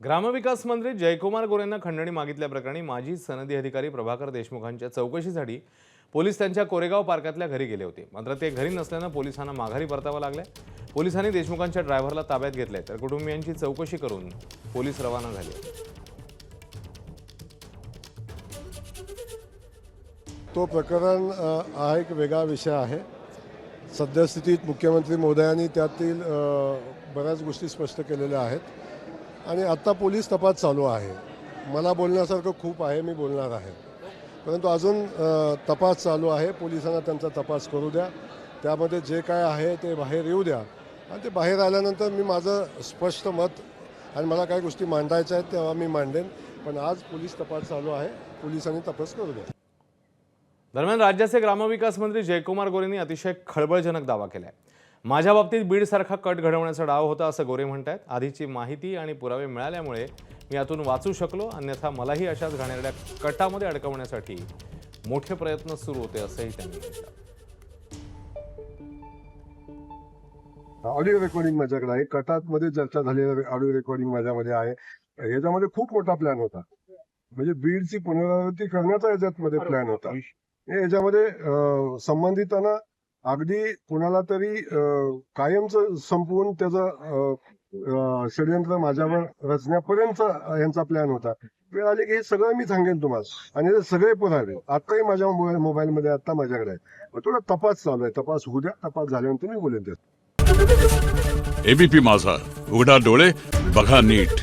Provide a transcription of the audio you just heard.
ग्रामविकास मंत्री जयकुमार गोरेंना खंडणी मागितल्याप्रकरणी माजी सनदी अधिकारी प्रभाकर देशमुखांच्या चौकशीसाठी पोलीस त्यांच्या कोरेगाव पार्कातल्या घरी गेले होते। मात्र ते घरी नसल्याने पोलिसांना माघारी परतावं लागलंय। पोलिसांनी देशमुखांच्या ड्रायव्हरला ताब्यात घेतलंय, तर कुटुंबियांची चौकशी करून पोलीस रवाना झाले। तो प्रकरण हा एक वेगळा विषय आहे। सद्यस्थितीत मुख्यमंत्री महोदयांनी त्यातील बऱ्याच गोष्टी स्पष्ट केलेल्या आहेत आणि आता पोलीस तपास चालू आहे। मला बोलण्यासारखं खूप आहे, मी बोलणार आहे, परंतु अजून तपास चालू आहे। पोलिसांना त्यांचा तपास करू द्या, त्यामध्ये जे काय आहे ते बाहेर येऊ द्या आणि ते बाहेर आल्यानंतर मी माझं स्पष्ट मत आणि मला काही गोष्टी मांडायच्या आहेत तेव्हा मी मांडेन, पण आज पोलीस तपास चालू आहे, पोलिसांनी तपास करू द्या। दरम्यान राज्याचे ग्रामविकास मंत्री जयकुमार गोरेंनी अतिशय खळबळजनक दावा केलाय। माझ्या बाबतीत बीडसारखा कट घडवण्याचा डाव होता असं गोरे म्हणतात। आधीची माहिती आणि पुरावे मिळाल्यामुळे मी यातून वाचू शकलो, अन्यथा मलाही अशाच घाणेरड्या कटामध्ये अडकवण्यासाठी मोठे प्रयत्न सुरू होते असंही त्यांनी म्हटलं। ऑडिओ रेकॉर्डिंग माझ्याकडे आहे, कटातमध्ये चर्चा झालेलं ऑडिओ रेकॉर्डिंग माझ्यामध्ये आहे। याच्यामध्ये खूप मोठा प्लॅन होता, म्हणजे बीडची पुनरावृत्ती करण्याचा याच्यामध्ये प्लॅन होता। याच्यामध्ये संबंधितांना अगदी कुणाला तरी कायमचं संपवून त्याचं षडयंत्र माझ्यावर रचण्यापर्यंत यांचा प्लॅन होता। वेळ आली की हे सगळं मी सांगेन तुम्हाला आणि सगळे पुरावे आताही माझ्या मोबाईलमध्ये आता माझ्याकडे आहे। थोडा तपास चालू आहे, तपास होऊ द्या, तपास झाल्यानंतर मी बोलेन ते। एबीपी माझा, उघडा डोळे बघा नीट।